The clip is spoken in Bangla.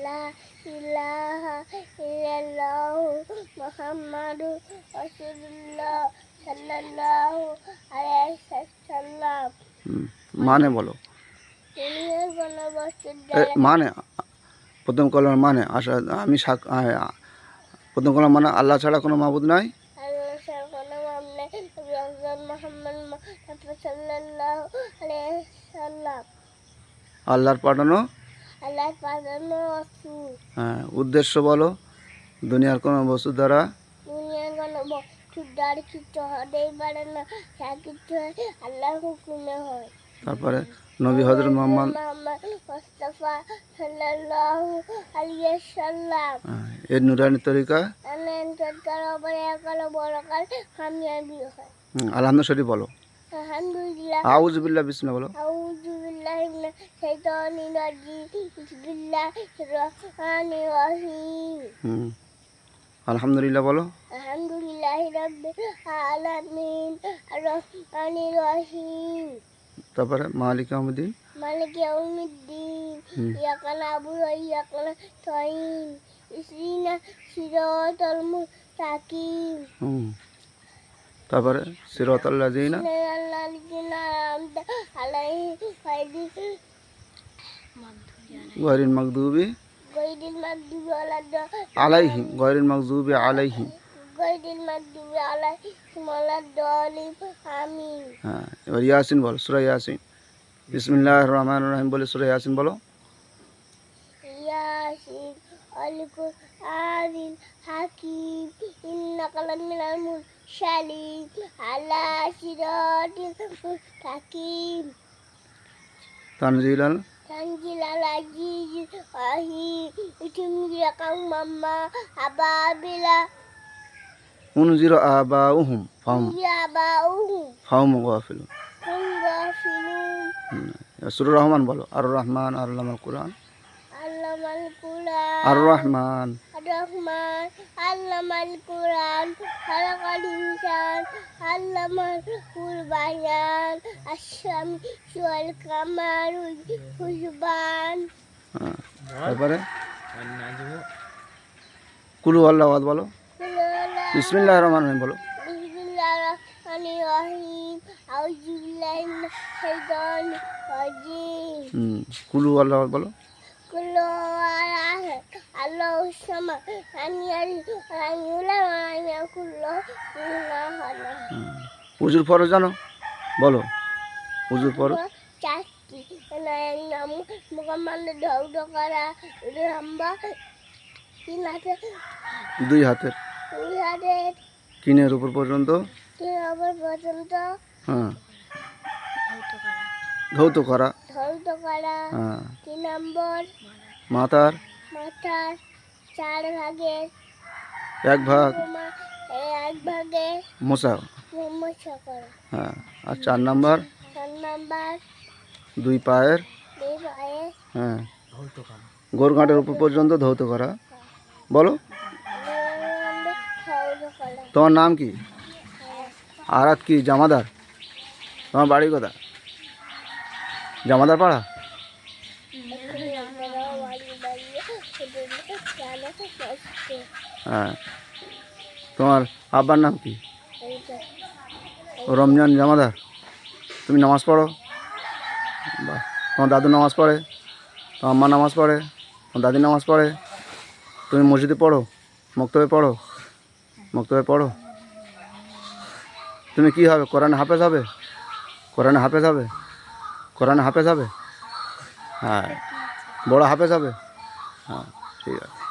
লা ইলাহা ইল্লাল্লাহু মুহাম্মাদুর রাসূলুল্লাহ সাল্লাল্লাহু আলাইহি ওয়াসাল্লাম। মানে বলো, মানে প্রথম কলমার মানে আমি প্রথম কলম মানে আল্লাহ ছাড়া কোনো মাবুদ নাই, আল্লাহর পাঠানো। হ্যাঁ, উদ্দেশ্য বলো, দুনিয়ার কোনো বস্তু দ্বারা কিছু হতেই পারে না, যা কিছু হয় আল্লাহর হুকুমে হয়। তারপরে নবী হযরত মুহাম্মদ মুস্তাফা সাল্লাল্লাহু আলাইহি ওয়াসাল্লাম এর নুরানি তরিকা আলহামদুলিল্লাহ শরীফ বলো, আলহামদুলিল্লাহ, আউযু বিল্লাহি বিসমিল্লাহ বলো, আউযু বিল্লাহি মিনাশ শাইতানির রাজিম, বিসমিল্লাহির রহমানির রহিম। আলহামদুলিল্লাহ বলো, আলহামদুলিল্লাহি রাব্বিল আলামিন, আর রহমানির রহিম। তারপরে মালিক ইয়াউমিদ্দিন, মালিক ইয়াউমিদ্দিন, ইয়াকা না'বুদু ওয়া ইয়াকা নাস্তাঈন, ইহদিনাস সিরাতাল মুস্তাকিম। তারপরে সিরাতাল লাযিনা গায়রিল মাগদুবি আলাইহিম, গায়রিল মাগদুবি আলাইহিম। হ্যাঁ, এবার ইয়াসিন বলো, সূরা ইয়াসিন। বিসমিল্লাহির রহমানির রহিম বলে সূরা ইয়াসিন বলো। ইয়াসিন আল কুরআনিল হাকিম, ইন্নাকা লামিনাল মুরসালিন আলা সিরাতিল মুস্তাকিম। তানজিলাল আজিজির রহিম, ইতিমিয়া কাউমাম্মা আবাবিলা উনজিরা আবাউহুম ফাহুম গাফিলুন। সূরা রহমান বলো, আর রহমান আল্লামাল কুরআন, আর রহমান আল্লামাল কুরআন, খালাকাল ইনসান, আল্লামাল বায়ান, আশ-শামসু ওয়াল কামারু হুসবান। তারপরে কুল হুয়াল্লাহু আহাদ বলো, বিসমিল্লাহির রহমানির রহিম বলো, বিসমিল্লাহির রহমানির রহিম, আউযু বিল্লাহি মিনাশ শাইতানির রাজিম। কুল হুয়াল্লাহু আহাদ বলো, কুল হুয়াল্লাহু আহাদ, আল্লাহুস সামাদ, লাম ইয়ালিদ ওয়া লাম ইউলাদ ওয়া লাম ইয়াকুল লাহু কুফুওয়ান আহাদ। উজুর ফরজ জানো বলো, উজুর ফরজ চারটি, নাম মুকাম্মাল ধৌত করা, লম্বা তিন হাতে, দুই হাতের কিনের উপর পর্যন্ত, হ্যাঁ ধৌত করা, হ্যাঁ। 3 নম্বর মাথার চার ভাগের এক ভাগে মোছা করা, হ্যাঁ। আর 4 নাম্বার দুই পায়ের, হ্যাঁ গোরঘাটের উপর পর্যন্ত ধৌত করা। বলো, তোমার নাম কি? আরাত কি জামাদার? তোমার বাড়ি কোথায়? জামাদার পাড়া? হ্যাঁ। তোমার আব্বার নাম কি? রমজান জামাদার। তুমি নামাজ পড়ো? বাহ। তোমার দাদু নামাজ পড়ে, তোমার মা নামাজ পড়ে, তোমার দাদি নামাজ পড়ে, তুমি মসজিদে পড়ো, মক্তবে পড়ো, মক্তবে পড়ো। তুমি কি হবে? কোরআনে হাফেজ হবে? কোরআনে হাফেজ হবে? কোরআনে হাফেজ হবে? হ্যাঁ, বড় হাফেজ হবে। হ্যাঁ, ঠিক আছে।